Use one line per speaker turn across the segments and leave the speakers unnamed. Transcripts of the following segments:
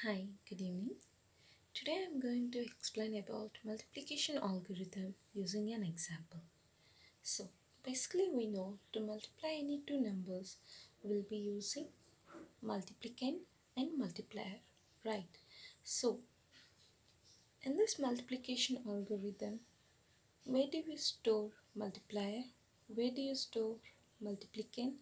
Hi, good evening. Today I'm going to explain about multiplication algorithm using an example. So basically we know to multiply any two numbers we'll be using multiplicand and multiplier, right? So in this multiplication algorithm, where do we store multiplier? Where do you store multiplicand?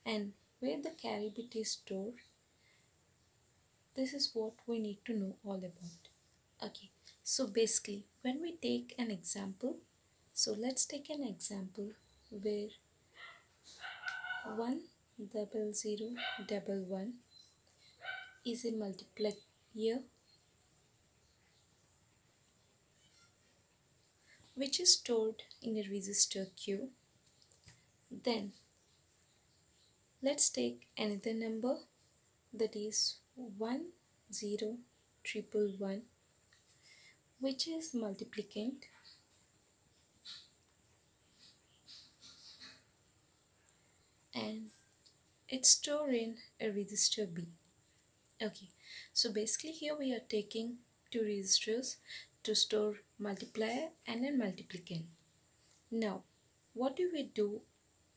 And where the carry bit is stored? This is what we need to know all about. Okay, so basically, when we take an example, so let's take an example where 10011 is a multiplier which is stored in a register Q. Then let's take another number that is 10111 which is multiplicand and it's stored in a register B. Okay, so basically here we are taking two registers to store multiplier and a multiplicand. Now, what do we do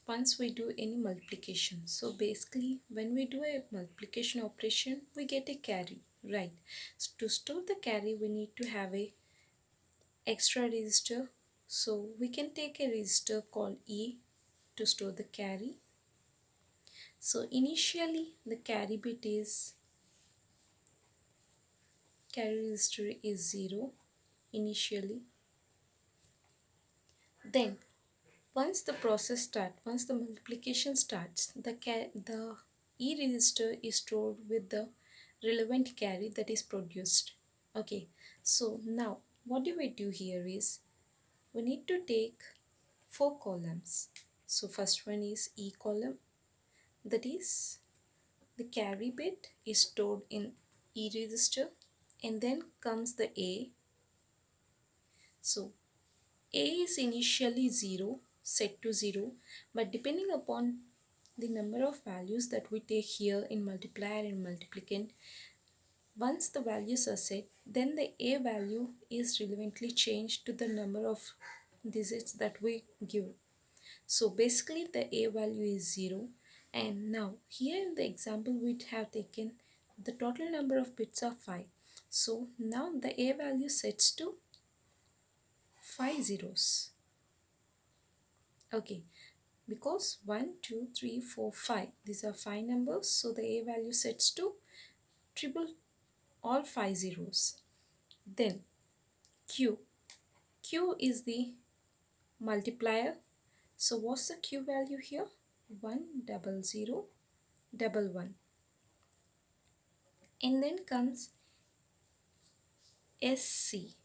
once we do any multiplication? So basically when we do a multiplication operation, we get a carry, right? So to store the carry, we need to have a extra register. So we can take a register called E to store the carry. So initially the carry register is 0 initially. Then once the multiplication starts, the E register is stored with the relevant carry that is produced. Okay, so now what do we do here is we need to take four columns. So first one is E column, that is the carry bit is stored in E register, and then comes the A. So A is initially 0, set to 0, but depending upon the number of values that we take here in multiplier and multiplicand, once the values are set, then the A value is relevantly changed to the number of digits that we give. So basically the A value is 0, and now here in the example we have taken the total number of bits are 5. So now the A value sets to 5 zeros. Okay, because 1 2 3 4 5, these are 5 numbers, so the A value sets to triple all 5 zeros. Then Q is the multiplier, so what's the Q value here? 10011. And then comes SC,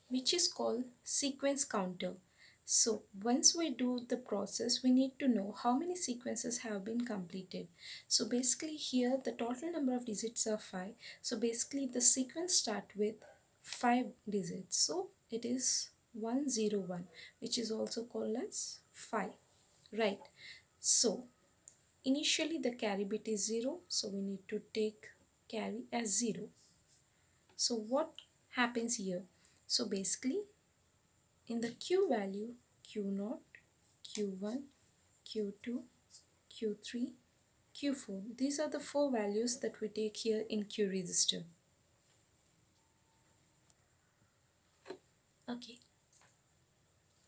which is called sequence counter. So once we do the process, we need to know how many sequences have been completed. So basically here the total number of digits are 5. So basically the sequence start with 5 digits. So it is 101, which is also called as 5, right? So initially the carry bit is 0, so we need to take carry as 0. So what happens here? So basically in the Q value, Q0, Q1, Q2, Q3, Q4. These are the four values that we take here in Q register. Okay,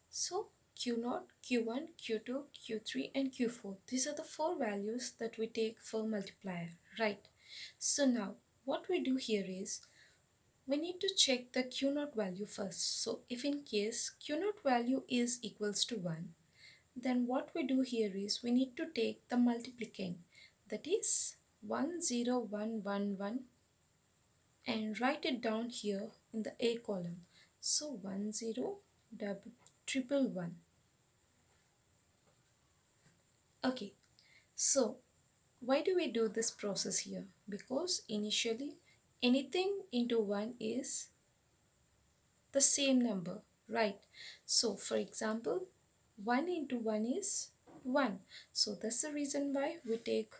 so Q0, Q1, Q2, Q3 and Q4. These are the four values that we take for multiplier, right? So now what we do here is we need to check the Q0 value first. So if in case Q0 value is equals to 1, then what we do here is we need to take the multiplicand, that is 10111, and write it down here in the A column. So 10111. Okay, so why do we do this process here? Because initially anything into 1 is the same number, right? So for example, 1 into 1 is 1. So that's the reason why we take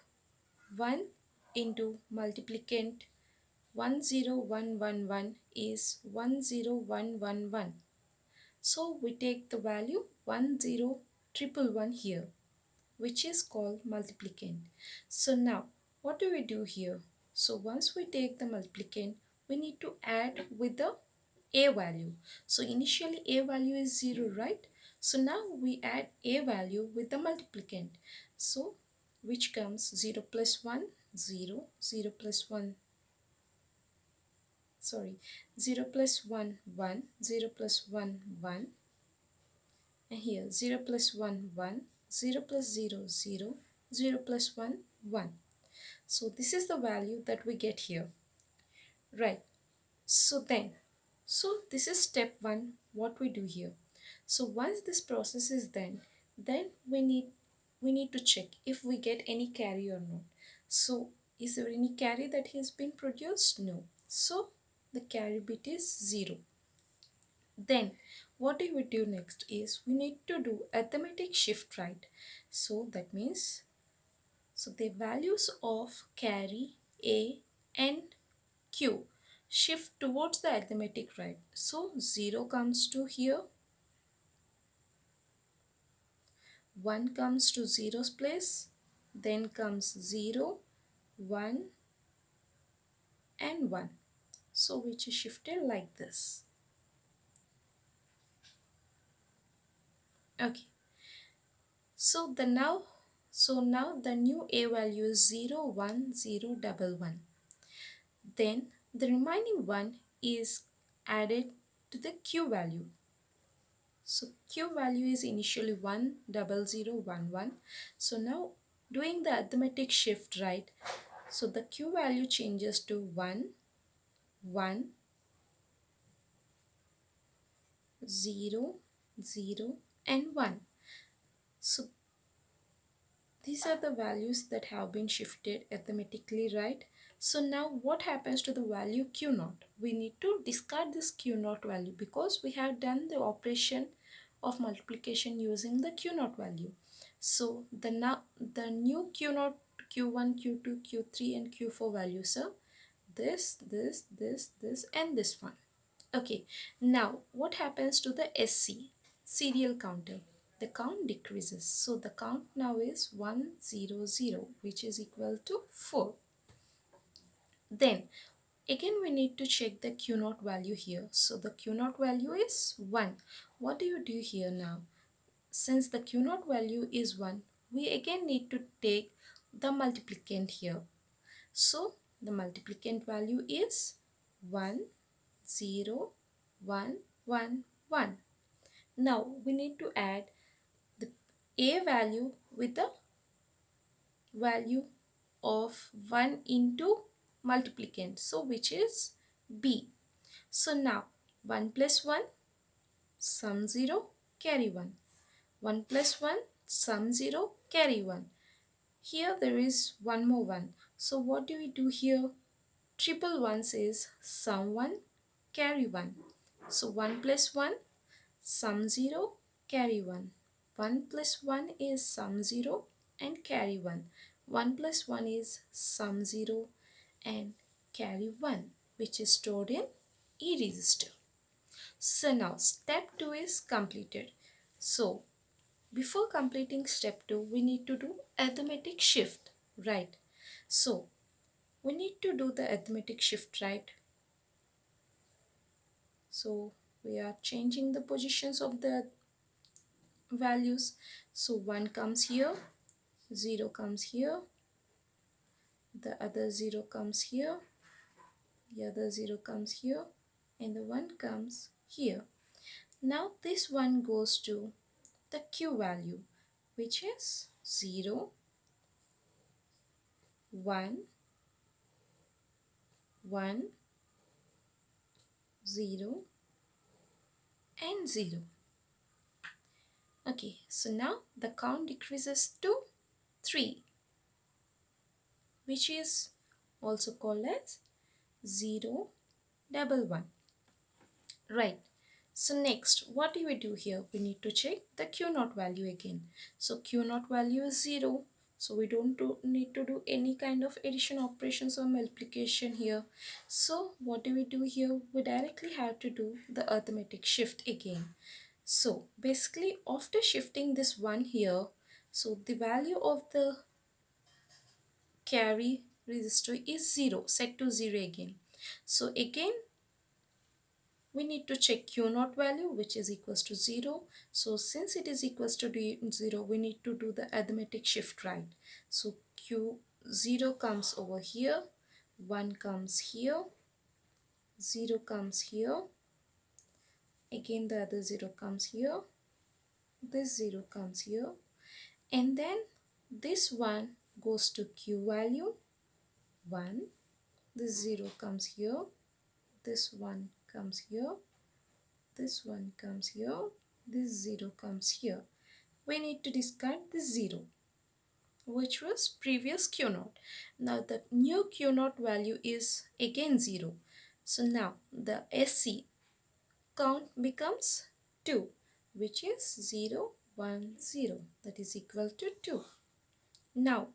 1 into multiplicand 10111 is 10111. So we take the value 10111 here, which is called multiplicand. So now what do we do here? So once we take the multiplicand, we need to add with the a value. So initially a value is 0, right? So now we add a value with the multiplicand. So which comes 0 plus 1, 0, 0 plus 1, sorry, 0 plus 1, 1, 0 plus 1, 1, and here 0 plus 1, 1, 0 plus 0, 0, 0 plus 1, 1. So this is the value that we get here, right? So this is step 1, what we do here. So once this process is done, then we need to check if we get any carry or not. So is there any carry that has been produced? No. So the carry bit is 0. Then what we would do next is we need to do arithmetic shift right. So that means, so the values of carry A and Q shift towards the arithmetic right. So 0 comes to here, 1 comes to 0's place, then comes 0, 1 and 1. So which is shifted like this. Okay. So now the new A value is 0, 1, 0, 1, 1. Then the remaining 1 is added to the Q value. So Q value is initially 1, 0, 0, 1, 1. So now doing the arithmetic shift right, so the Q value changes to 1, 1, 0, 0 and 1. So these are the values that have been shifted arithmetically, right? So now what happens to the value Q naught? We need to discard this Q naught value because we have done the operation of multiplication using the Q naught value. So the new Q naught, Q1, Q2, Q3 and Q4 values are this and this one. Okay, now what happens to the SC, serial counter? The count decreases. So the count now is 100, which is equal to 4. Then again we need to check the Q naught value here. So the Q naught value is 1. What do you do here now? Since the Q naught value is 1, we again need to take the multiplicand here. So the multiplicand value is 1, 0, 1, 1, 1. Now we need to add the A value with the value of 1 into multiplicand, so which is B. So now 1 plus 1 sum 0 carry 1, 1 plus 1 sum 0 carry 1. Here there is one more 1. So what do we do here? Triple ones is sum 1 carry 1. So 1 plus 1 sum 0 carry 1. 1 plus 1 is sum 0 and carry 1. 1 plus 1 is sum 0 and carry 1, which is stored in E register. So now step 2 is completed. So before completing step 2, we need to do arithmetic shift right. So we need to do the arithmetic shift right. So we are changing the positions of the values. So 1 comes here, 0 comes here, the other 0 comes here, the other 0 comes here, and the 1 comes here. Now this one goes to the Q value, which is 0, 1, 1, 0 and 0. Okay, so now the count decreases to 3, which is also called as 0, 1, right? So next, what do we do here? We need to check the Q naught value again. So Q naught value is 0. So we don't need to do any kind of addition operations or multiplication here. So what do we do here? We directly have to do the arithmetic shift again. So basically after shifting this one here, so the value of the carry register is 0, set to 0 again. So again we need to check q naught value, which is equals to 0. So since it is equals to 0, we need to do the arithmetic shift right. So q 0 comes over here, 1 comes here, 0 comes here, again the other 0 comes here, this 0 comes here, and then this one goes to q value 1, this 0 comes here, this one comes here, this one comes here, this 0 comes here. We need to discard this 0, which was previous q naught. Now the new q naught value is again 0. So now the SC count becomes 2, which is 0, 1, 0, that is equal to 2. Now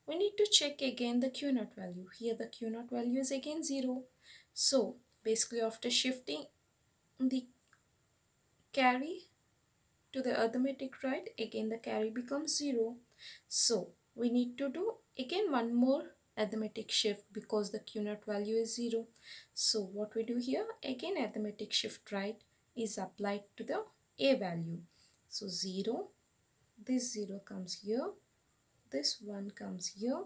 we need to check again the q naught value. Here the q naught value is again 0. So basically after shifting the carry to the arithmetic right, again the carry becomes 0. So we need to do again one more arithmetic shift because the q naught value is 0. So what we do here, again arithmetic shift right is applied to the a value. So 0, this 0 comes here, this 1 comes here,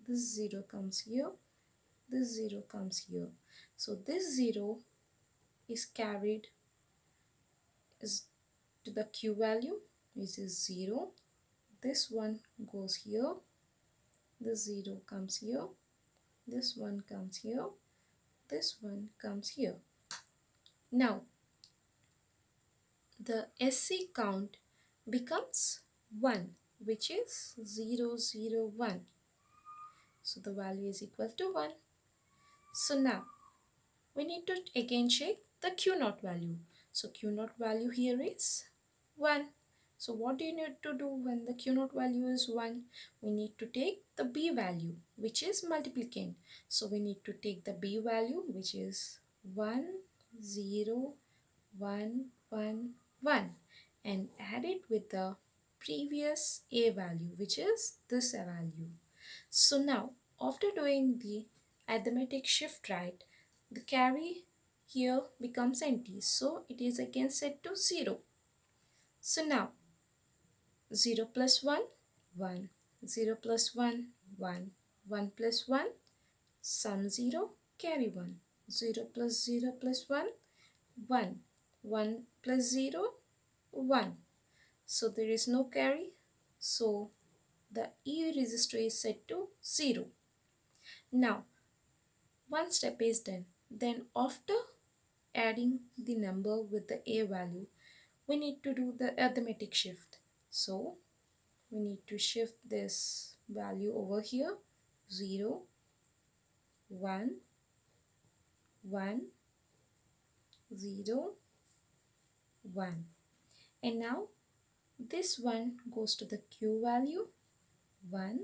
this 0 comes here, this 0 comes here. So this 0 is carried is to the q value, which is 0. This one goes here, this 0 comes here, this one comes here, this one comes here. Now the SC count becomes 1, which is 0, 0, 1. So the value is equal to 1. So now we need to again check the q naught value. So q naught value here is 1. So what do you need to do when the q naught value is 1? We need to take the b value, which is multiplicand. So we need to take the b value, which is 1, 0, 1, 1, 1, and add it with the previous a value, which is this value. So now after doing the arithmetic shift right, the carry here becomes empty, so it is again set to 0. So now 0 plus 1, 1, 0 plus 1, 1, 1 plus 1, sum 0, carry 1, 0 plus 0 plus 1, 1, 1 plus 0, 1. So there is no carry, so the E register is set to 0. Now one step is done. Then after adding the number with the A value, we need to do the arithmetic shift. So we need to shift this value over here, 0, 1, 1, 0, 1. And now this one goes to the Q value, 1,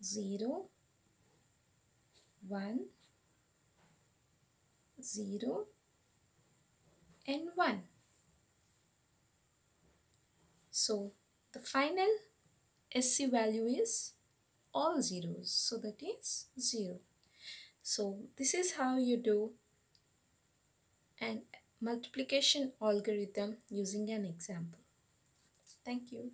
0, 1, 0, and 1. So the final SC value is all zeros, so that is 0. So this is how you do an multiplication algorithm using an example. Thank you.